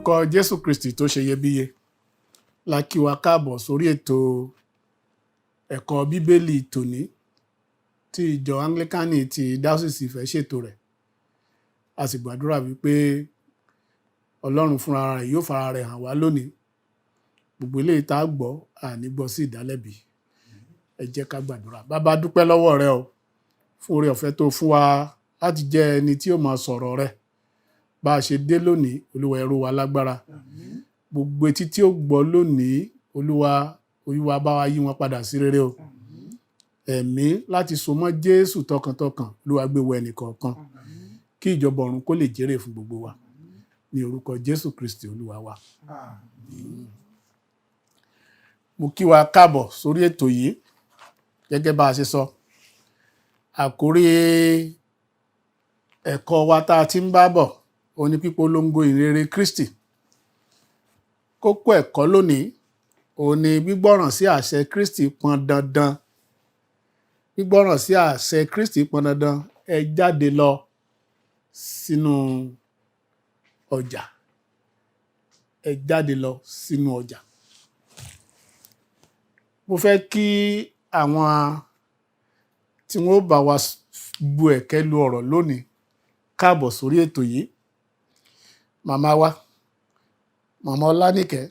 orúkọ Jésù Kristi tó ṣe iyebíye la kí wa káàbọ̀ sórí ètò ẹ̀kọ́ Bíbélì tòní tí ìjọ Anglikani ti Dáósìsì Ifẹ̀ ṣètò rẹ̀. A sì gbàdúrà wípé Ọlọ́run fúnra rẹ̀ yóò fara rẹ̀ hàn wá lónìí. Gbogbo eléyìí tá a gbọ́ àní gbọ́ sí ìdálẹ́bi. Ẹ jẹ́ ká gbàdúrà. Bàbá, dúpẹ́ lọ́wọ́ rẹ o fún oore ọ̀fẹ́ tó fún wa láti jẹ́ ẹni tí ó máa sọ̀rọ̀ rẹ. Bá a ṣe dé lónìí, Olúwa ẹ ró wa lágbára. Gbogbo etí tí ó gbọ́ lónìí, Olúwa bá wa yí wọn padà sí rere o. Ẹ̀mí láti so mọ́ Jésù tọkàntọkàn, Olúwa gbé wọ ẹnìkọ̀ọ̀kan kí ìjọba ọ̀run kó lè jèrè fún gbogbo wa. Ní orúkọ Jésù Kristi Olúwa wa. Mo kí wa káàbọ̀ sórí ètò yìí. Gẹ́gẹ́ bá a ṣe sọ, àkórí ẹ̀kọ́ wa tá a ti ń bá bọ̀ òun ni pípolongo ìrere Kristi. Kókó ẹ̀kọ́ lónìí òun ni gbígbọ́ràn sí àṣẹ Kristi pọn dandan. Gbígbọ́ràn sí àṣẹ Kristi pọn dandan. Ẹ jáde lọ sínú ọjà. Ẹ jáde lọ sínú ọjà. Mo fẹ́ kí àwọn tí wọ́n bá wa bu ẹ̀kẹ́ lu ọ̀rọ̀ lónìí káàbọ̀ sórí ètò yìí. Màmá wa, Màmá Ọlánìkẹ́,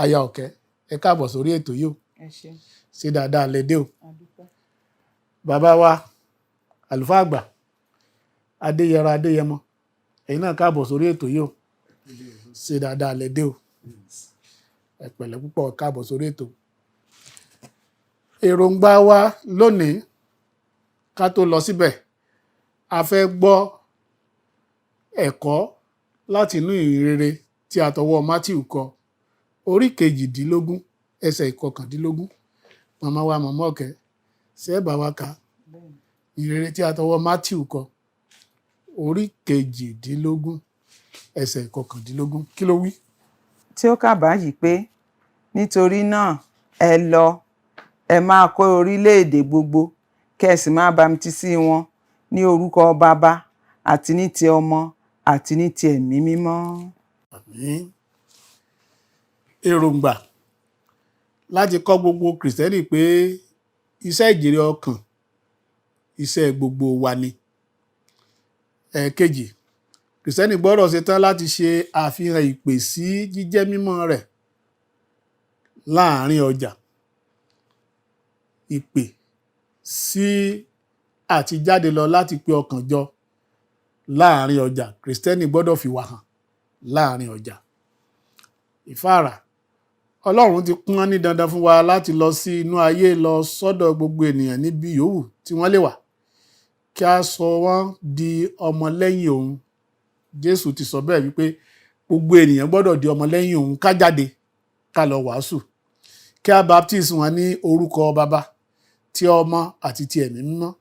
aya Ọ̀kẹ́, ẹ káàbọ̀ sórí ètò yìí o. Ẹ ṣé. Ṣé dáadáa lẹ dé o. A dúpẹ́. Bàbá wa, àlùfáà àgbà, Adéyẹra Adéyẹmọ, ẹ̀yin náà káàbọ̀ sórí ètò yìí o. Ṣé dáadáa lẹ dé o. Ẹ pẹ̀lẹ́ púpọ̀, káàbọ̀ sórí ètò. Èròǹgbà wa lónìí, ká tó lọ síbẹ̀, a fẹ́ gbọ́ ẹ̀kọ́ láti inú ìhìnrere tí a tọwọ́ Mátíù kọ, orí 18 ẹsẹ̀ 19. Màmá wa, Màmá Ọ̀kẹ́, ṣé ẹ bá wa kà ìhìnrere tí a tọwọ́ Mátíù kọ, orí 18 ẹsẹ̀ 19. Kí ló wí? Tí ó kà báyìí pé, nítorí náà ẹ lọ, ẹ máa kọ́ orílẹ̀-èdè gbogbo, kí ẹ sì máa bamtísí wọn ní orúkọ Baba àti ní ti Ọmọ àti ní ti Ẹ̀mí Mímọ́. Àmín. Èròǹgbà láti kọ́ gbogbo Kìrìsìtẹ́nì pé iṣẹ́ ìjèrè ọkàn, iṣẹ́ gbogbo wa ni. Ẹ̀ẹ̀kejì, Kìrìsìtẹ́nì gbọ́dọ̀ ṣetán láti ṣe àfihàn ìpè sí jíjẹ́ mímọ́ rẹ̀ láàárín ọjà. Ìpè sí àti jáde lọ láti pe ọkàn jọ láàárín ọjà. Kìrìsìtẹ́nì gbọ́dọ̀ fi wà hàn láàárín ọjà. IFAARA, Ọlọ́run ti pọ́n ní dandan fún wa láti lọ sí inú ayé, lọ sọ́dọ̀ gbogbo ènìyàn níbi yòówù tí wọ́n lè wà, kí a sọ wọ́n di ọmọlẹ́yìn òun. Jésù ti sọ bẹ́ẹ̀ wípé gbogbo ènìyàn gbọ́dọ̀ di ọmọlẹ́yìn òun. Ká jáde, ká lọ wàásù, kí a baptize wọn ní orúkọ Baba, ti Ọmọ àti ti Ẹ̀mí Mímọ́,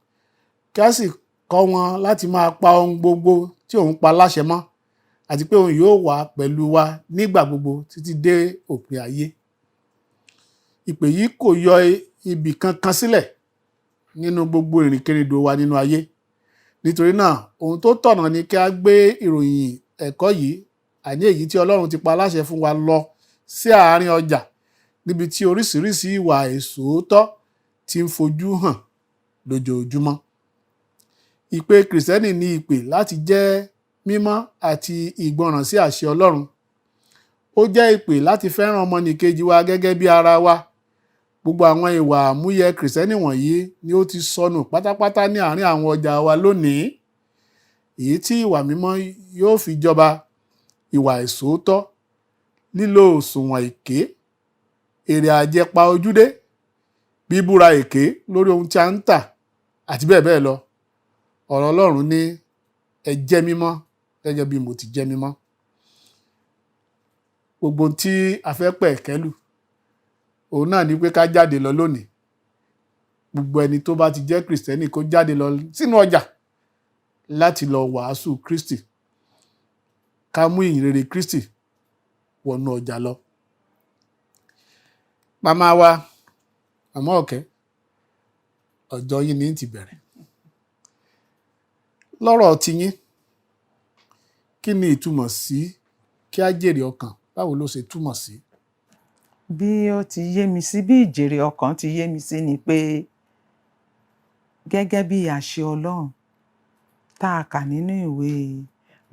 kí a sì kọ́ wọn láti máa pa ohun gbogbo tí òun pa láṣẹ mọ́, àti pé òun yóò wà pẹ̀lú wa nígbà gbogbo títí dé òpin ayé. Ìpè yìí kò yọ ibì kankan sílẹ̀ nínú gbogbo ìrìnkèrindò wa nínú ayé. Nítorí náà, ohun tó tọ̀nà ni kí a gbé ìròyìn ẹ̀kọ́ yìí, àní èyí tí Ọlọ́run ti pa láṣẹ fún wa, lọ sí àárín ọjà níbi tí oríṣiríṣi ìwà àìṣòótọ́ ti ń fojú hàn lójoojúmọ́. Ìpè Kìrìsìtẹ́nì ní ìpè láti jẹ́ mímọ́ àti ìgbọràn sí àṣẹ Ọlọ́run. Ó jẹ́ ìpè láti fẹ́ràn ọmọnìkejì wa gẹ́gẹ́ bí ara wa. Gbogbo àwọn ìwà àmúyẹ Kìrìsìtẹ́nì wọ̀nyí ni ó ti sọnù pátápátá ní àárín àwọn ọjà wa lónìí. Èyí tí ìwà mímọ́ yóò fi jọba: ìwà àìṣòótọ́, lílo òṣùwọ̀n èké, èrè àjẹpà ojúdé, bíbúra èké lórí ohun tí a ń tà, àti bẹ́ẹ̀ bẹ́ẹ̀ lọ. Ọ̀rọ̀ Ọlọ́run ní ẹ jẹ́ mímọ́ gẹ́gẹ́ bí mo ti jẹ́ mímọ́. Gbogbo tí a fẹ́ pẹ̀kẹ́lù òun náà ni pé ká jáde lọ lónìí. Gbogbo ẹni tó bá ti jẹ́ Kìrìsìtẹ́nì kó jáde lọ sínú ọjà láti lọ wàásù Kristi. Ká mú ìyìnrere Kristi wọnú ọjà lọ. Màmá wa, Màmá Ọ̀kẹ́, ọjọ́ yín ní ti bẹ̀rẹ̀. Lọ́rọ̀ tiyín, kí ni ìtumọ̀ sí kí á jèrè ọkàn báwo ló ṣe túmọ̀ sí? Bí ó ti yé mi sí, bí ìjèrè ọkàn ti yé mi sí ni pé gẹ́gẹ́ bí àṣẹ Ọlọ́run tá a kà nínú ìwé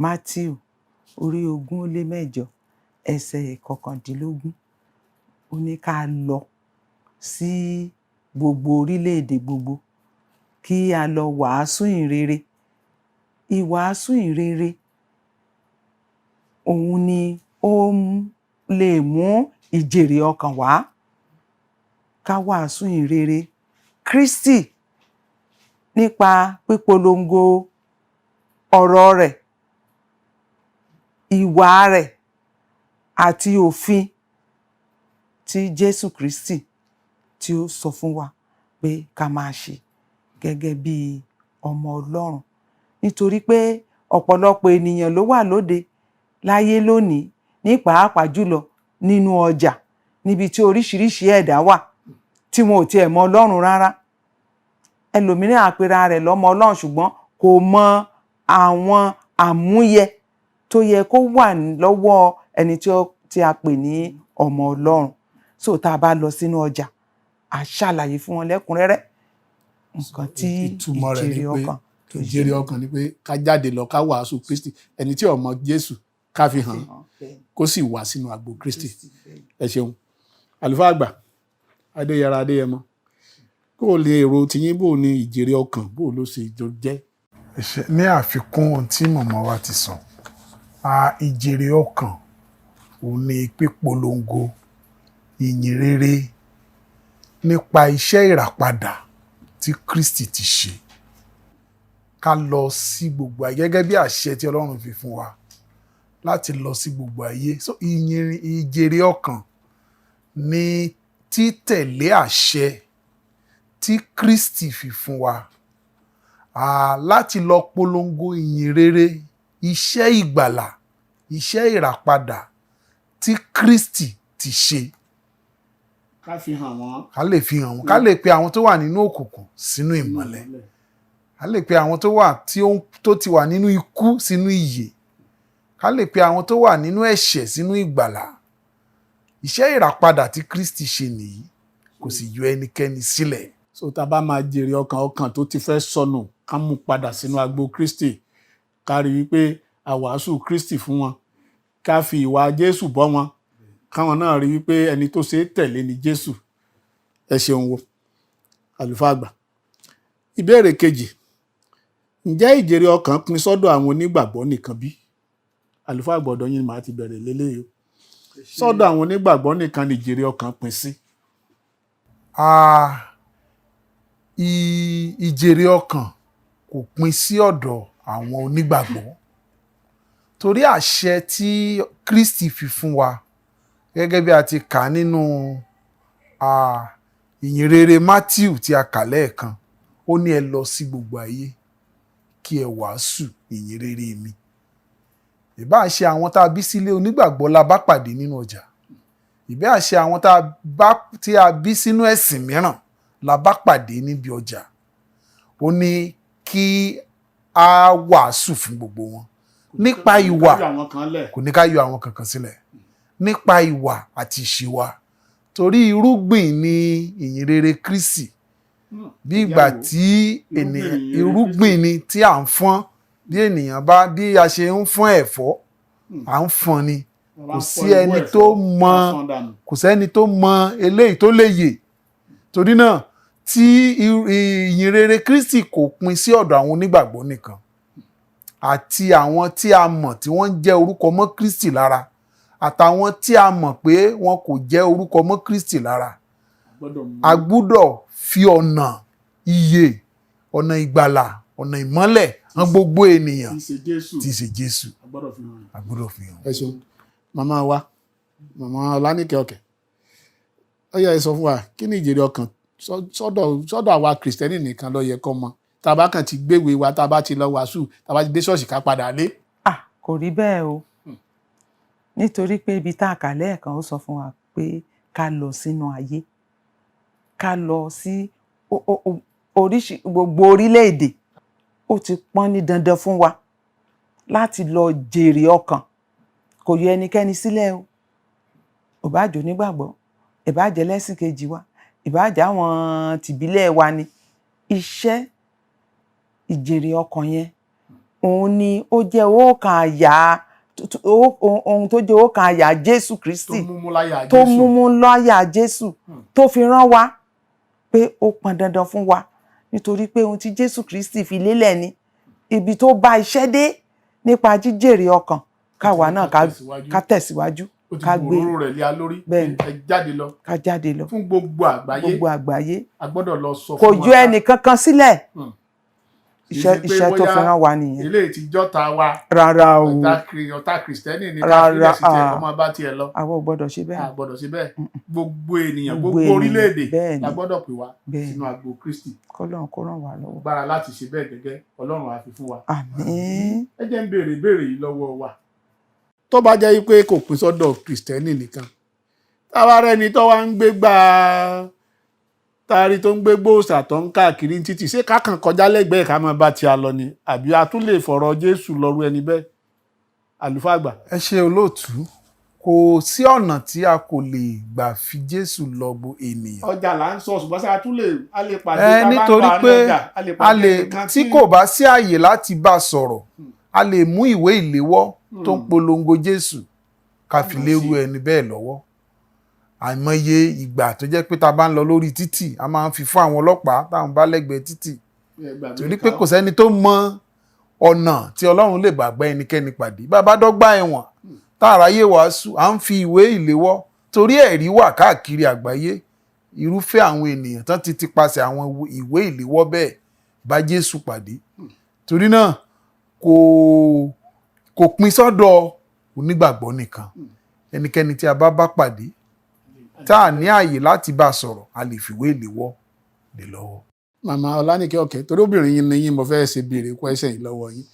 Mátíù orí 20 ẹsẹ̀ 19 ó ní ká lọ sí gbogbo orílẹ̀-èdè gbogbo kí a lọ wàásù ìrere. Ìwàásù ìrere òun ni ó lè mú ìjèrè ọkàn wá. Ká wàásù ìrere Kristi nípa pípolongo ọ̀rọ̀ rẹ̀, ìwà rẹ̀ àti òfin tí Jésù Kristi tí ó sọ fún wa pé ká máa ṣe gẹ́gẹ́ bí ọmọ Ọlọ́run. Nítorí pé ọ̀pọ̀lọpọ̀ ènìyàn ló wà lóde láyé lónìí, ní pàápàá jùlọ nínú ọjà níbi tí oríṣiríṣi ẹ̀dá wà tí wọn ò tiẹ̀ mọ Ọlọ́run rárá. Ẹlòmíràn á pera rẹ̀ lọ́mọ Ọlọ́run ṣùgbọ́n kò mọ àwọn àmúyẹ tó yẹ kó wà lọ́wọ́ ẹni tí a pè ní ọmọ Ọlọ́run. So tá a bá lọ sínú ọjà, a ṣàlàyé fún wọn lẹ́kùnrẹ́rẹ́ nǹkan tí ìjèrè ọkàn ni pé ká jáde lọ ká wàásù Kristi, ẹni tí ò mọ Jésù ká fi hàn kó sì wá sínú agbo Kristi. Ẹ ṣeun. Àlùfáà àgbà Adéyẹra Adéyẹmọ, kó o lè èrò tiyín bò ní ìjèrè ọkàn bò ló ṣe jẹ́? Ní àfikún ohun tí màmá wa ti sọ, ìjèrè ọkàn òun ni pípolongo ìyìn rere nípa iṣẹ́ ìràpadà tí Kristi ti ṣe. Ká lọ sí gbogbo ayé gẹ́gẹ́ bí àṣẹ tí Ọlọ́run fi fún wa láti lọ sí gbogbo ayé. So ìjèrè ọkàn ni títẹ̀lé àṣẹ tí Kristi fi fún wa láti lọ polongo ìyìn rere, iṣẹ́ ìgbàlà, iṣẹ́ ìràpadà tí Kristi ti ṣe. Ká fi hàn wọ́n. Ká lè fi hàn wọ́n. Ká lè pe àwọn tó wà nínú òkùnkùn sínú ìmọ́lẹ̀. Ká lè pe àwọn tó ti wà nínú ikú sínú ìyè. Ká lè pe àwọn tó wà nínú ẹ̀ṣẹ̀ sínú ìgbàlà. Iṣẹ́ ìràpadà tí Kristi ṣe nìyí, kò sì yọ ẹnikẹ́ni sílẹ̀. So tá a bá máa jèrè ọkàn tó ti fẹ́ sọnù, ká mú padà sínú agbo Kristi. Ká rí wípé a wàásù Kristi fún wọn. Ká fi ìwà Jésù bọ́ wọn. Káwọn náà rí wípé ẹni tó ṣe é tẹ̀lé ni Jésù. Ẹ ṣeun wo àlùfáà àgbà. Ìbéèrè kejì, ǹjẹ́ ìjèrè ọkàn pín sọ́dọ̀ àwọn onígbàgbọ́ nìkan bí? Àlùfáà àgbà ọ̀dọ̀ yín màá ti bẹ̀rẹ̀ lélẹ́yìí. Sọ́dọ̀ àwọn onígbàgbọ́ nìkan ni ìjèrè ọkàn pín sí? Ìjèrè ọkàn kò pín sí ọ̀dọ̀ àwọn onígbàgbọ́, torí àṣẹ tí Kristi fi fún wa gẹ́gẹ́ bí a ti kà nínú ìyìn rere Mátíù tí a kà lẹ́ẹ̀kan, ó ní ẹ lọ sí gbogbo ayé kí ẹ wàásù ìyìn rere mi. Ìbá ṣe àwọn tá a bí sílé onígbàgbọ́ la bá pàdé nínú ọjà, ìbá ṣe àwọn tí a bí sínú ẹ̀sìn mìíràn la bá pàdé níbi ọjà, ó ní kí a wàásù fún gbogbo wọn nípa ìwà, kò ní ká yọ àwọn kankan sílẹ̀, nípa ìwà àti ìṣe wa, torí irúgbìn ni ìyìn rere Kristi. Bí ìgbà tí irúgbìn ni tí à ń fọ́n, bí a ṣe ń fọ́n ẹ̀fọ́, à ń fọ́n ni. Kò sẹ́ni tó mọ eléyìí tó lè yè. Torí náà tí ìyìn rere Kristi kò pín sí ọ̀dọ̀ àwọn onígbàgbọ́ nìkan, àti àwọn tí a mọ̀ tí wọ́n jẹ́ orúkọ mọ́ Kristi lára, àtàwọn tí a mọ̀ pé wọn kò jẹ́ orúkọ mọ́ Kristi lára. A gbúdọ̀ fi ọ̀nà ìyè, ọ̀nà ìgbàlà, ọ̀nà ìmọ́lẹ̀ hàn gbogbo ènìyàn tí í ṣe Jésù. A gbúdọ̀ fi hàn. Ẹ ṣeun. Màmá wa, màmá Ọlánìkẹ́ Ọ̀kẹ́, ó yẹ sọ fún wa, kí ni ìjèrè ọkàn sọ́dọ̀ àwa Kristẹni nìkan ló yẹ kó mọ̀? Tá a bá kàn ti gbéwèé wa, tá a bá ti lọ wàásù, tá a bá ti dé ṣọ́ọ̀ṣì ká padà lé. Kò rí bẹ́ẹ̀ o. Nítorí pé ibi tá a kà lẹ́ẹ̀kan ó sọ fún wa pé ká lọ sínú ayé, ká lọ sí gbogbo orílẹ̀-èdè. Ó ti pọ́n ní dandan fún wa láti lọ jèrè ọkàn kò yọ ẹnikẹ́ni sílẹ̀ o, ò bá jẹ́ onígbàgbọ́, ìbá jẹ́ lẹ́sìn kejì wa, ìbá jẹ́ àwọn tìbílẹ̀ wa ni, iṣẹ́ ìjèrè ọkàn yẹn òun ni ó jẹ́ ọ̀kan àyà ohun tó jẹ́ ọ̀kan àyà Jésù Kristi tó múmú láyà Jésù tó fi rán wa pé ó pọn dandan fún wa nítorí pé ohun tí Jésù Kristi fi lélẹ̀ ni ibi tó bá iṣẹ́ dé nípa jíjèrè ọkàn káwa náà ká tẹ̀síwájú ká gbé rẹ̀ lé a lórí ká jáde lọ fún gbogbo àgbáyé a gbọ́dọ̀ lọ sọ fún wọn kò yọ ẹnì kankan sílẹ̀ iṣẹ́ tó fi rán wa nìyẹn. ilé ìtìjọ́ta wa rárá o ọ̀tá Kristẹni ní káfíńdẹ̀ sí tiẹ̀ ọmọ bá tiẹ̀ lọ. àwọn ò gbọ́dọ̀ ṣe bẹ́ẹ̀. a gbọ́dọ̀ ṣe bẹ́ẹ̀ gbogbo ènìyàn gbogbo orílẹ̀-èdè la gbọ́dọ̀ pè wá sínú agbo Kristi. kọ́lọ́run kó ràn wá lọ́wọ́. bára láti ṣe bẹ́ẹ̀ gẹ́gẹ́ Ọlọ́run á fi fún wa. àmín. ẹ jẹ́ ń béèrè ìbéèrè yìí lọ́wọ́ wa. tó bá jẹ́ pé kò pín sọ́dọ̀ Kristẹni nìkan táwa rẹni tó wá ń gbé gbà taari tó ń gbé gbòòsà tó ń káàkiri títì ṣé kákan kọjá lẹ́gbẹ̀ẹ́ ká máa bá ti a lọ ni àbí a tún lè fọ̀rọ̀ Jésù lọ́rú ẹni bẹ́ẹ̀ àlùfáà àgbà. ẹ ṣe olóòtú kò sí ọ̀nà tí a kò lè gbà fi Jésù lọ bo ènìyàn. ọjà là ń sọ ṣùgbọ́n sáà tún a lè pàdé ká bá nítorí pé a lè tí kò bá sí àyè láti bá sọ̀rọ̀ a lè mú ìwé ìléwọ́ tó ń polongo Jésù ká fi lérú ẹni bẹ́ẹ̀ lọ́wọ́. àìmọye ìgbà tó jẹ́ pé tá a bá ń lọ lórí títì a máa ń fi fún àwọn ọlọ́pàá táwọn bá lẹ́gbẹ̀ẹ́ títì torí pé kò sẹ́ni tó mọ ọ̀nà tí Ọlọ́run lè bá ẹnikẹ́ni pàdé bàbá dọ́gba ẹ̀wọ̀n táàráyé wàásù à ń fi ìwé ìléwọ́ torí ẹ̀rí wà káàkiri àgbáyé irúfẹ́ àwọn ènìyàn tán ti pasẹ̀ àwọn ìwé ìléwọ́ bẹ́ẹ̀ bá Jésù pàdé torí náà kò pín sọ́dọ̀ onígbàgbọ́ nìkan ẹnikẹ́ni tí a bá pàdé tá a ní àyè láti bá sọ̀rọ̀ a lè fìwé ìléwọ́ lé lọ́wọ́. màmá Ọlánìkẹ́ Ọ̀kẹ́ torí obìnrin yín ni yín mo fẹ́ ṣe béèrè kó ẹsẹ̀ yìí lọ́wọ́ yín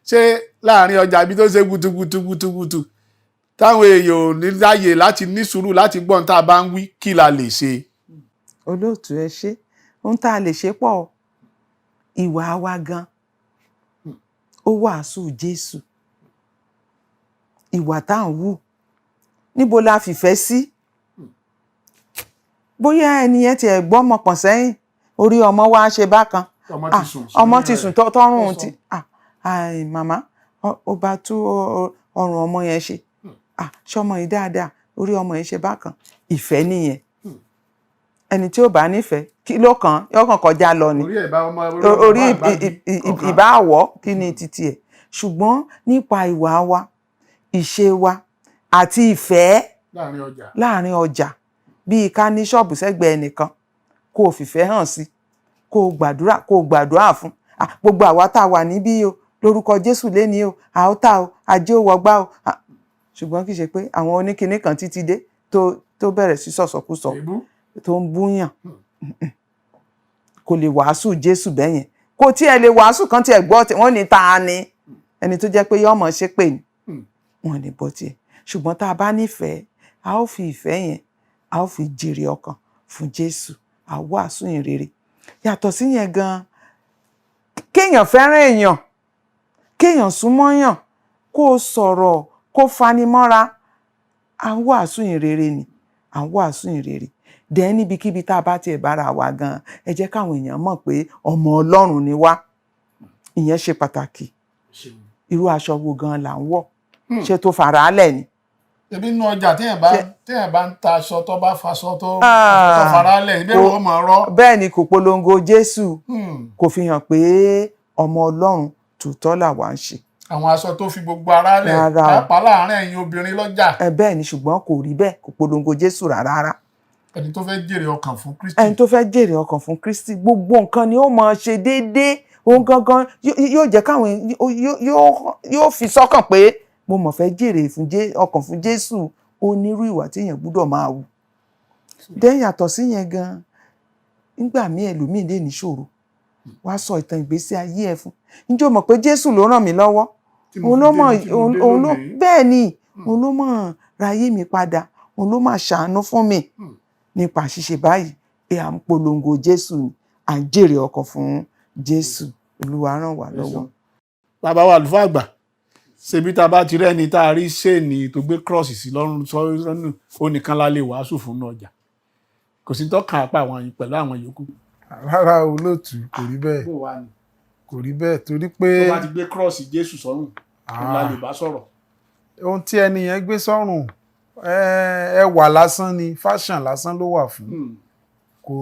ṣé láàrin ọjà ibi tó ṣe gutugutugutugutu táwọn èèyàn ò ní láyè láti ní sùúrù láti gbọ́n tá a bá ń wí kí la lè ṣe. olóòtú ẹ ṣe ohun tá a lè ṣe pọ̀ ìwà wa gan ó wàásù Jésù ìwà tá à ń wù níbo la fìfẹ́ sí bóyá ẹni yẹn ti ẹ̀gbọ́n ọmọ pọ̀n sẹ́yìn orí ọmọ wa ṣe bákan ọmọ ti sùn tọrùn ti màmá ó bá tú ọrùn ọmọ yẹn ṣe ṣọmọ yìí dáadáa orí ọmọ yẹn ṣe bákan ìfẹ́ nìyẹn ẹni tí ó bá nífẹ̀ẹ́ kí ló kàn yóò kàn kọjá lọ ni orí ìbá àwọ̀ kí ni títí ẹ̀ ṣùgbọ́n nípa ìwà wa ìṣe wa àti ìfẹ́ láàrin ọjà bíi ká ní ṣọ́ọ̀bù sẹ́gbẹ̀ẹ́ ẹnìkan kó o fìfẹ́ hàn sí kó o gbàdúrà fún gbogbo àwa tá a wà níbí o lórúkọ Jésù léni o àótá o ajé ó wọgbá o ṣùgbọ́n kì í ṣe pé àwọn oníkinní kan títí dé tó bẹ̀rẹ̀ sí sọ̀sọ̀kúsọ tó ń búyàn kò lè wàásù Jésù bẹ́yẹn kò tiẹ̀ lè wàásù kan tiẹ̀ gbọ́ wọ́n ní ta ni ẹni tó jẹ́ pé yọ́mọ̀ ṣe pè ní wọ́n ní bọ́ tiẹ̀ ṣùgbọ́n tá a bá nífẹ̀ẹ́ a ó fi ìfẹ́ yẹn a ó fi jèrè ọkàn fún Jésù a wàásù yìn rere yàtọ̀ sí yẹn gan kéèyàn fẹ́ràn èèyàn kéèyàn súnmọ́yàn kó sọ̀rọ̀ kó fanimọ́ra a wàásù yìn rere ni a wàásù yìn rere dẹ̀ níbikíbi tá a bá tiẹ̀ bára wa gan ẹ jẹ́ káwọn èèyàn mọ̀ pé ọmọ Ọlọ́run ni wá ìyẹn ṣe pàtàkì irú aṣọ wo gan là ń wọ̀ ṣe tó fara lẹ̀ ni. ebi nínú ọjà téèyàn bá ń ta aṣọ tó bá faṣọ tó fara lẹ̀ ibẹ̀ wọ́n máa rọ́. bẹ́ẹ̀ ni kò polongo Jésù kò fi hàn pé ọmọ Ọlọ́run tòótọ́ là wá ń ṣe. àwọn aṣọ tó fi gbogbo ara lẹ̀ pàápàá láàárín ẹ̀yin obìnrin lọ́jà. bẹ́ẹ̀ ni ṣùgbọ́n kò rí bẹ́ẹ̀ kò polongo Jésù rárá. ẹni tó fẹ́ jèrè ọkàn fún Kristi. ẹni tó fẹ́ jèrè ọkàn fún Kristi gbogbo nǹkan ni ó máa ṣe déédéé òun gangan yóò jẹ́ káwọn yóò fi sọ́kàn pé mo mọ̀ fẹ́ jèrè ọkàn fún Jésù onírú ìwà tí èèyàn gbúdọ̀ máa wù. dẹ́n yàtọ̀ sí yẹn gan nígbà míì ẹlòmíì lè níṣòro wá sọ ìtàn ìgbésí ayé ẹ fún ǹjẹ́ o mọ̀ pé Jésù ló ràn mí lọ́wọ́ bẹ́ẹ̀ ni òun ló mọ̀ ra ayé mi padà òun ló máa ṣàánú fún mi nípa ṣíṣe báyìí pé à ń polongo Jésù ni à ń jèrè ọkàn fún Jésù Olúwa ràn wá lọ́wọ́. bàbá wa àlùfáà àgbà ṣebí tá a bá ti rẹ́ni tá a rí ṣéènì tó gbé kírọ́ọ̀sì sí lọ́rùn sọ́run ó nìkan la lè wàásù fún ọjà kò sí tọ́ka apá àwọn yìí pẹ̀lú àwọn yòókù. rárá olóòtú kò rí bẹ́ẹ̀ kò rí bẹ́ẹ̀ torí pé tó bá ti gbé kírọ́ọ̀sì Jésù sọ́rùn la lè bá sọ̀rọ̀. ohun tí ẹni yẹn gbé sọ́rùn ẹwà lásán ni fashion lásán ló wà fún kò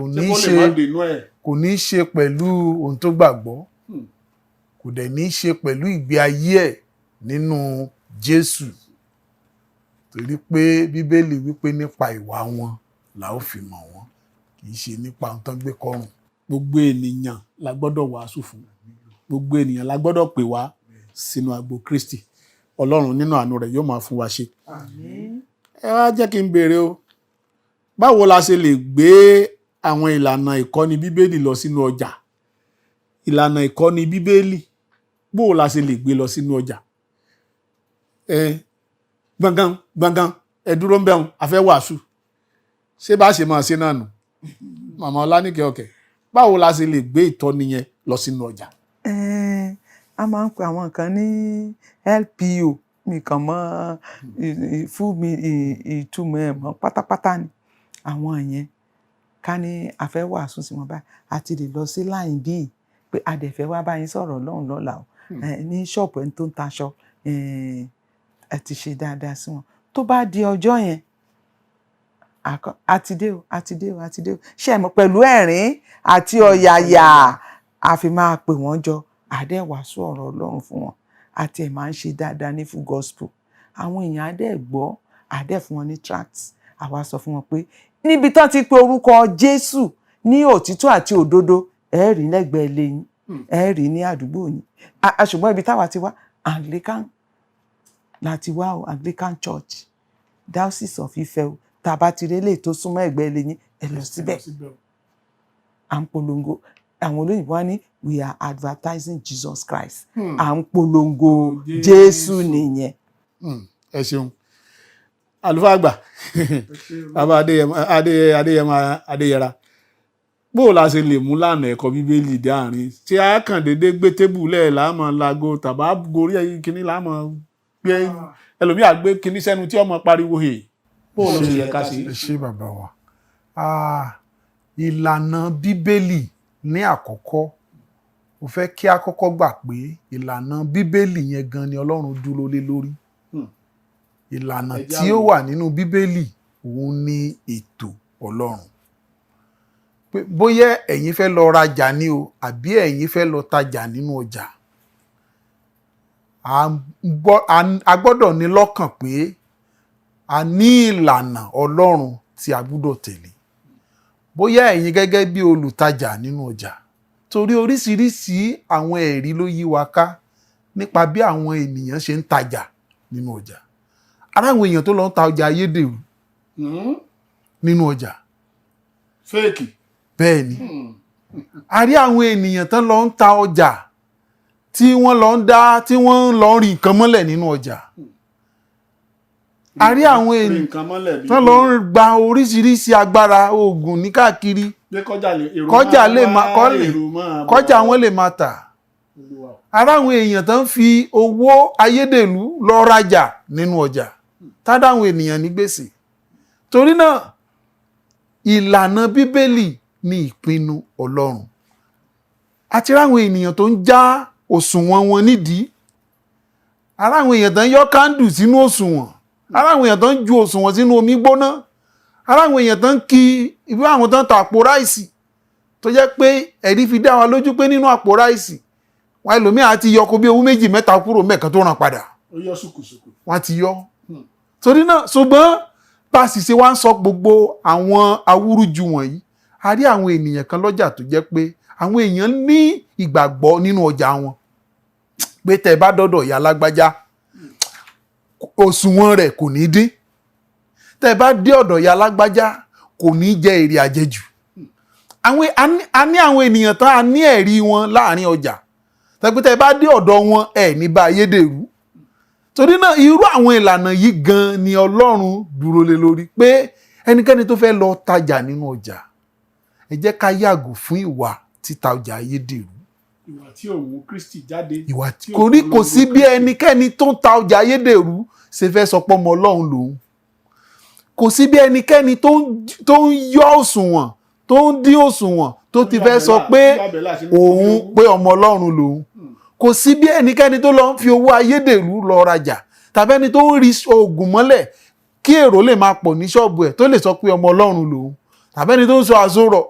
ní ṣe pẹ̀lú ohun tó gbàgbọ́ kò dẹ̀ ní ṣe pẹ̀lú ìgbé ayé ẹ̀ nínú Jésù torí pé Bíbélì wípé nípa ìwà wọn la ó fi mọ̀ wọ́n kì í ṣe nípa ohun tó gbé kọ́rùn. Gbogbo ènìyàn la gbọ́dọ̀ wàásù fún gbogbo ènìyàn la gbọ́dọ̀ pè wá sínú agbo Kristi. Ọlọ́run nínú àánú rẹ̀ yóò máa fún wa ṣe. Àmín. Ẹ wá jẹ́ kí n béèrè o báwo la ṣe lè gbé àwọn ìlànà ìkọ́ni Bíbélì lọ sínú ọjà ìlànà ìkọ́ni Bíbélì báwo la ṣe lè gbé lọ sínú ọjà gbọ̀ngàn ẹ dúró ń bẹ̀rùn a fẹ́ wàásù ṣé bá ṣe máa ṣe náà nù màmá Ọlánìkẹ́ Ọ̀kẹ́ báwo la ṣe lè gbé ìtọ́ni yẹn lọ sínú ọjà. A máa ń pe àwọn kan ní LPO mi kàn mọ fún mi ìtumọ̀ ẹ̀ mọ́ pátápátá ni àwọn yẹn ká ní a fẹ́ wàásù sí wọn báyìí a ti lè lọ sí láì bíi pé a dẹ̀ fẹ́ wá báyìí sọ̀rọ̀ lọ́hùn lọ́la o ní ṣọ́ọ̀pù ẹni tó ń taṣọ ẹ ti ṣe dáadáa sí wọn tó bá di ọjọ́ yẹn àti dé o ṣe mọ̀ pẹ̀lú ẹ̀rín àti ọ̀yàyà a fi máa pè wọ́n jọ àdẹ́ wàásù ọ̀rọ̀ Ọlọ́run fún wọn àti ẹ̀ máa ń ṣe dáadáa ní full gospel àwọn èèyàn àdẹ́ gbọ́ àdẹ́ fún wọn ní tracts àwa sọ fún wọn pé níbi tán ti pe orúkọ Jésù ní òtítọ́ àti òdodo ẹ rí lẹ́gbẹ̀ẹ́ ilé yín ẹ rí ní àdúgbò yín ṣùgbọ́n ibi táwa ti wá Anglican láti wá o Anglican Church Diocese of Ife o tá a bá ti rí eléyìí tó súnmọ́ ẹ̀gbẹ́ ilé yín ẹ lọ síbẹ̀ à ń polongo àwọn olóyìnbó wá ní we are advertising Jesus Christ à ń polongo Jésù nìyẹn. Ẹ ṣeun àlùfáà àgbà bàbá Adéyẹmọ bóò la ṣe lè mú lànà ẹ̀kọ́ Bíbélì dé àárín tí a kàn déédé gbé tébù lẹ́ẹ̀ láàmú lago tàbá gorí kínní láàmú gbé ẹlòmíà gbé kínní sẹ́nu tí ọmọ pariwo hè bóò ló ṣe yẹ ká ṣe. ṣé bàbá wa ìlànà Bíbélì ní àkọ́kọ́ mo fẹ́ kí a kọ́kọ́ gbà pé ìlànà Bíbélì yẹn gan ni Ọlọ́run dúró lé lórí ìlànà tí ó wà nínú Bíbélì òun ni ètò Ọlọ́run pé bóyá ẹ̀yin fẹ́ lọ rajà ní o àbí ẹ̀yin fẹ́ lọ tajà nínú ọjà a gbọ́dọ̀ ní lọ́kàn pé a ní ìlànà Ọlọ́run tí a gbọ́dọ̀ tẹ̀lé bóyá ẹ̀yin gẹ́gẹ́ bí olùtajà nínú ọjà torí oríṣiríṣi àwọn ẹ̀rí ló yí wa ká nípa bí àwọn ènìyàn ṣe ń tajà nínú ọjà ara àwọn èèyàn tó lọ ń ta ọjà ayédèrú nínú ọjà fẹ́ẹ̀kì bẹ́ẹ̀ ni a rí àwọn ènìyàn tán lọ ń ta ọjà tí wọ́n lọ ń rí nǹkan mọ́lẹ̀ nínú ọjà a rí àwọn ènìyàn tán lọ ń gba oríṣiríṣi agbára oògùn ní káàkiri kọjá wọn lè máa tà ara àwọn èèyàn tán fi owó ayédèrú lọ rajà nínú ọjà tádà àwọn ènìyàn ní gbèsè torí náà ìlànà Bíbélì ní ìpinnu Ọlọ́run àti ráwọn ènìyàn tó ń já òṣùwọ̀n wọn nídìí ara àwọn èèyàn tó ń yọ kándù sínú òṣùwọ̀n ara àwọn èèyàn tó ń ju òṣùwọ̀n sínú omi gbóná ara àwọn èèyàn tó ń ki ibi àwọn tó ń ta àpò ráìsì tó jẹ́ pé ẹ̀rí fi dá wa lójú pé nínú àpò ráìsì wọn ẹlòmíà ti yọ kó bí owó 2 mẹ́ta kúrò mẹ́kan tó ràn padà wọn ti yọ torí náà ṣùgbọ́n bá a sì ṣe wá ń sọ gbogbo àwọn awúrúju wọ̀nyí a rí àwọn ènìyàn kan lọ́jà tó jẹ́ pé àwọn èèyàn ní ìgbàgbọ́ nínú ọjà wọn pé tẹ́ bá dọ́dọ̀ ìyá lágbájá òṣùwọ̀n rẹ̀ kò ní dín tẹ́ bá dé ọ̀dọ̀ ìyá lágbájá kò ní jẹ èrè àjẹjù a ní àwọn ènìyàn tán a ní ẹ̀rí wọn láàrin ọjà tẹ́ bá dé ọ̀dọ̀ wọn ẹ̀ ní bá ayédèrú torí náà irú àwọn ìlànà yìí gan ni Ọlọ́run dúró lé lórí pé ẹnikẹ́ni tó fẹ́ lọ tajà nínú ọjà ẹ jẹ́ ká yàgò fún ìwà títa ọjà ayédèrú ìwà tí ò mú Kristi jáde. ìwà tí kò sí bí ẹnikẹ́ni tó ń ta ọjà ayédèrú ṣe fẹ́ sọ pé ọmọ Ọlọ́run lòun. Kò sí bí ẹnikẹ́ni tó ń yọ òṣùwọ̀n tó ń dín òṣùwọ̀n tó ti fẹ́ sọ pé òun pé ọmọ Ọlọ́run lòun. Kò sí bí ẹnikẹ́ni tó lọ ń fi owó ayédèrú lọ rajà tàbí ẹni tó ń rí oògùn mọ́lẹ̀ kí èrò lè máa pọ̀ ní ṣọ́ọ̀bù ẹ̀ tó lè sọ pé ọmọ Ọlọ́run lòun, tàbí ẹni tó ń sọ àsorọ̀,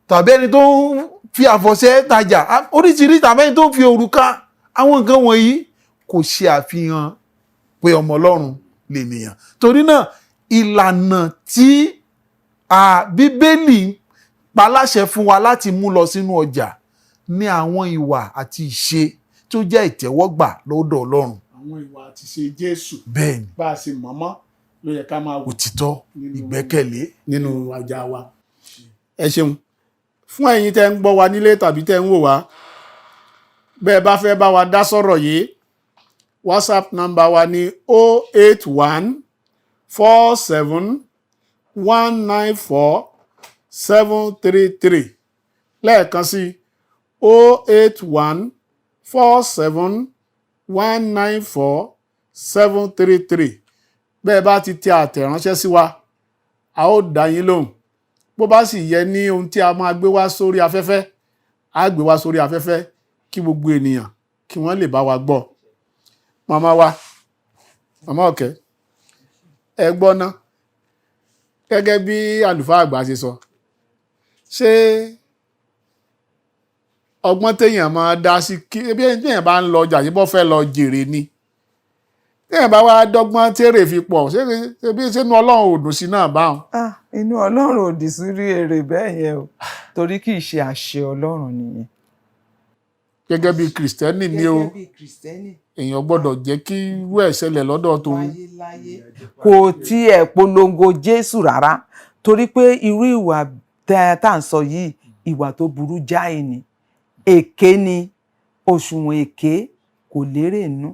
tàbí ẹni tó ń fi àfọ̀ṣẹ tajà oríṣiríṣi, tàbí ẹni tó ń fi òrùka. Àwọn nǹkan wọ̀nyí kò ṣe àfihàn pé ọmọ Ọlọ́run lènìyàn. Torí náà ìlànà tí Bíbélì pa láṣẹ fún wa láti mú lọ sínú ọjà ní àwọn ìwà àti ìṣe tó jẹ́ ìtẹ́wọ́gbà lọ́dọ̀ Ọlọ́run. Àwọn ìwà àti ìṣe Jésù. Bẹ́ẹ̀ni. Bá a ṣe mọ̀mọ́ ló yẹ ká máa wò. Òtítọ́, ìgbẹ́kẹ̀lé nínú ọjà wa. Ẹ ṣeun. Fún ẹ̀yin tẹ́ ń gbọ́ wa nílé tàbí tẹ́ ń wò wá, bẹ́ẹ̀ bá fẹ́ bá wa dá sọ̀rọ̀ yìí, WhatsApp number wa ní 08147194733. Lẹ́ẹ̀kan sí 08147194733. Bẹ́ẹ̀ bá ti tẹ àtẹ̀ránṣẹ́ sí wa, a ó dá yín lóhùn. Bó bá sì yẹ ní ohun tí a máa gbé wá sórí afẹ́fẹ́, a gbé wá sórí afẹ́fẹ́ kí gbogbo ènìyàn kí wọ́n lè bá wa gbọ́. Màmá wa, màmá Ọ̀kẹ́, ẹ gbọ́ ná, gẹ́gẹ́ bí àlùfáà àgbà ṣe sọ, ṣé ọgbọ́n téèyàn máa dá sí kí bí èèyàn bá ń lọ ọjà yìí bọ́ fẹ́ lọ jèrè ni, téèyàn bá wá dọ́gbọ́n tèrè fi pọ̀ ṣé inú Ọlọ́run ò dùn sí náà báwọn. Inú Ọlọ́run ò dì sí rí èrè bẹ́ẹ̀ yẹn o, torí kì í ṣe àṣẹ Ọlọ́run nìyẹn. Gẹ́gẹ́ bí Kristẹni ni o, èèyàn gbọ́dọ̀ jẹ́ kí irú ẹ̀ ṣẹlẹ̀ lọ́dọ̀ tòun. Kò tiẹ̀ polongo Jésù rárá, torí pé irú ìwà tá à ń sọ yìí ìwà tó burú jáì ni. Èké ni, òṣùwọ̀n èké kò lérè inú.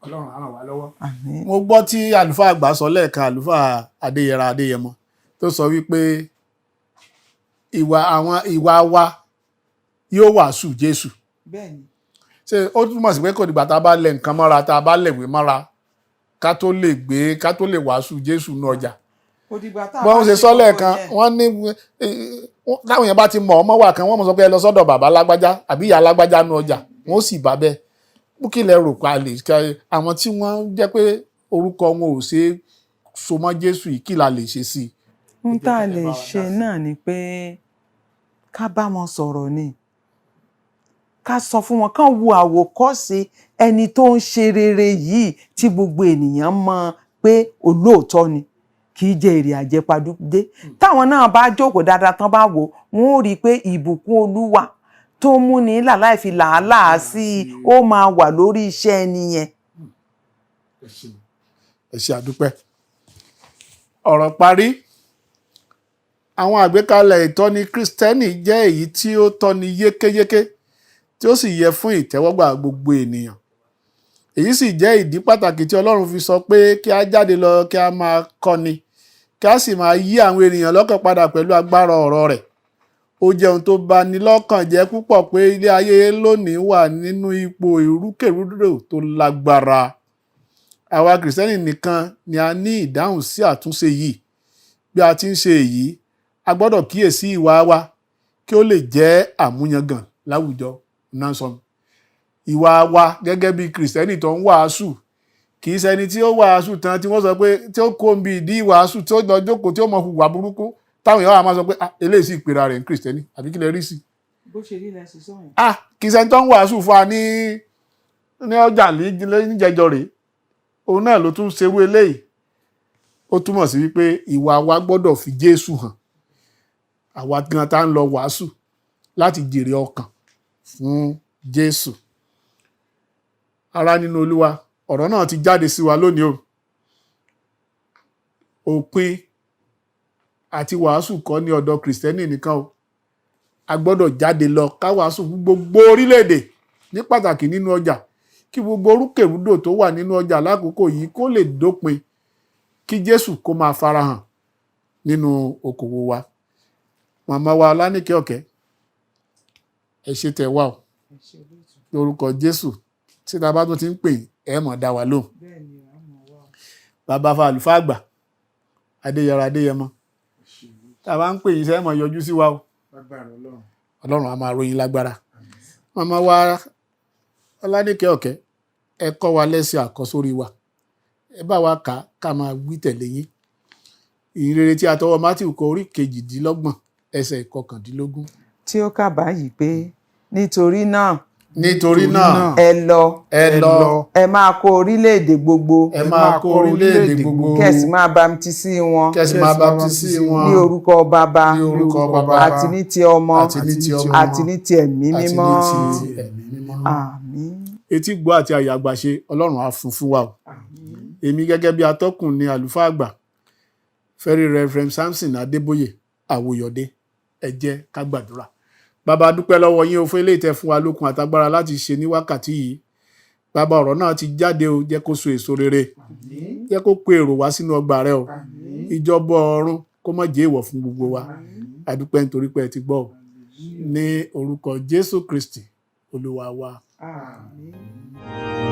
Ọlọ́run á ràn wá lọ́wọ́. Àmín. Mo gbọ́ tí àlùfáà àgbà sọ lẹ́ẹ̀kan, àlùfáà Adéyẹmọ tó sọ wípé ìwà wa yóò wàásù Jésù. Bẹ́ẹ̀ni. Ṣé ó túmọ̀ sí pé kò dìgbà tá a bá lẹ̀ nǹkan mọ́ra, tá a bá lẹ̀wé mọ́ra ká tó lè wàásù Jésù ní ọjà. Bọ́n ṣe sọ lẹ́ẹ̀kan, wọ́n ní táwọn èèyàn bá ti mọ̀ ọmọ wà kan, wọ́n mọ̀ sọ pé ẹ lọ sọ́dọ̀ bàbá lágbájá àbí ìyá lágbájá ní ọjà, wọ́n ó sì bá bẹ́ẹ̀. Kí lẹ rò pa lè ṣe àwọn tí wọ́n jẹ́ pé orúkọ wọn ò ṣe é so mọ́ Jésù yìí, kí la lè ṣe sí i? Ohun tá a lè ṣe náà ni pé ká bá wọn sọ̀rọ̀ ni, ká sọ fún wọn, kán wo àwòkọ́ṣe ẹni tó ń ṣe rere yìí tí gbogbo ènìyàn mọ̀ pé olóòótọ́ ni, kì í jẹ èrè àjẹpadúdé. Táwọn náà bá jókòó dáadáa tán bá wò, wọn ó rí i pé ìbùkún Olúwa tó mú ní láì fi làálàá sí i ó máa wà lórí iṣẹ́ ẹni yẹn. Ẹ ṣé àdúpẹ́. Ọ̀rọ̀ parí. Àwọn àgbékalẹ̀ ìtọ́ni Kristẹni jẹ́ èyí tí ó tọ́ni yékéyéké tí ó sì yẹ fún ìtẹ́wọ́gbà gbogbo ènìyàn. Èyí sì jẹ́ ìdí pàtàkì tí Ọlọ́run fi sọ pé kí a jáde lọ kí a máa kọ́ni, kí a sì máa yí àwọn ènìyàn lọ́kàn padà pẹ̀lú agbára ọ̀rọ̀ rẹ̀. Ó jẹ́ ohun tó bani lọ́kàn jẹ́ púpọ̀ pé ilé ayé lónìí wà nínú ipò ìrúkèrúdò tó lágbára. Àwa Kristẹni nìkan ni a ní ìdáhùn sí àtúnṣe yìí. Bí a ti ń ṣe èyí, a gbọ́dọ̀ kíyèsí ìwà wa kí ó lè jẹ́ àmúyangàn láwùjọ náà sọ. Ìwà wa gẹ́gẹ́ bí Kristẹni tó ń wàásù, kì í ṣẹni tí ó wàásù tán tí wọ́n sọ pé tí ó kó ń bi ìdí ìwàásù tí ó lọ jókòó tí ó mọ hùwà burúkú táwọn èèyàn máa sọ pé eléyìí sì pera rẹ̀ ń Kristẹni àbí kí lè rí sí. Bó ṣe rí lẹ sí sọyìn. Kì í ṣẹni tó ń wàásù fún wa ní ọjà níjẹjọ rèé, òun náà ló tún ṣerú eléyìí. Ó túmọ̀ sí wípé ìwà wa gbọ́dọ̀ fi Jésù hàn. Àwa gan tá ń lọ wàásù láti jèrè ọkàn fún Jésù. Ará nínú Olúwa, ọ̀rọ̀ náà ti jáde sí wa lónìí o. Òpin àti wàásù kọ́ ní ọ̀dọ̀ Kristẹni nìkan o. A gbọ́dọ̀ jáde lọ ká wàásù fún gbogbo orílẹ̀-èdè, ní pàtàkì nínú ọjà, kí gbogbo orúkèrúdò tó wà nínú ọjà lákòókò yìí kó lè dópin, kí Jésù kó máa farahàn nínú okòwò wa. Màmá wa Ọláníkẹ́ Ọ̀kẹ́, ẹ ṣé tẹ́ wá o lórúkọ Jésù tí ta bá tún ti ń pè ẹ mọ̀ dá wa lóhùn. Bàbá fa àlùfáà àgbà Adéyẹrọ Adéyẹmọ tá a bá ń pè yín sẹ́ mọ̀ yọjú sí wa o. Ọlọ́run a máa ròyìn lágbára. Màmá wa Ọládékẹ́ Ọ̀kẹ́ ẹ kọ́ wa lẹ́sẹ̀ àkọ́sórí wa ẹ bá wa kà ká máa wí tẹ̀lé yín. Ìhìnrere tí a tọwọ́ Mátíù kọ orí 28 ẹsẹ̀ 19. Tí ó kà báyìí pé nítorí náà ẹ lọ ẹ máa kó orílẹ̀-èdè gbogbo kẹ́sì máa bámtísì wọn ní orúkọ bàbá àti ní ti ọmọ àti ní ti ẹ̀mí mímọ́. Àmín. Etí gbọ́ àti àyà àgbà ṣe Ọlọ́run á fún wa o. Èmi gẹ́gẹ́ bí atọ́kùn ni àlùfáà àgbà Very Reverend Samson Adébóyè Àwòyọ̀dé. Ẹ jẹ́ ká gbàdúrà. Bàbá dúpẹ́ lọ́wọ́ yín o fún eléyìí tẹ́ fún wa lókun àtagbára láti ṣe ní wákàtí yìí. Bàbá ọ̀rọ̀ náà ti jáde o, jẹ́ kó so èso rere. Jẹ́ kó pe èrò wá sínú ọgbà rẹ o. Ìjọba ọ̀run kó má jẹ́ èèwọ̀ fún gbogbo wa. A dúpẹ́ nítorí pé ẹ ti gbọ́ o. Ní orúkọ Jésù Kristi Olúwa wa. Àmín.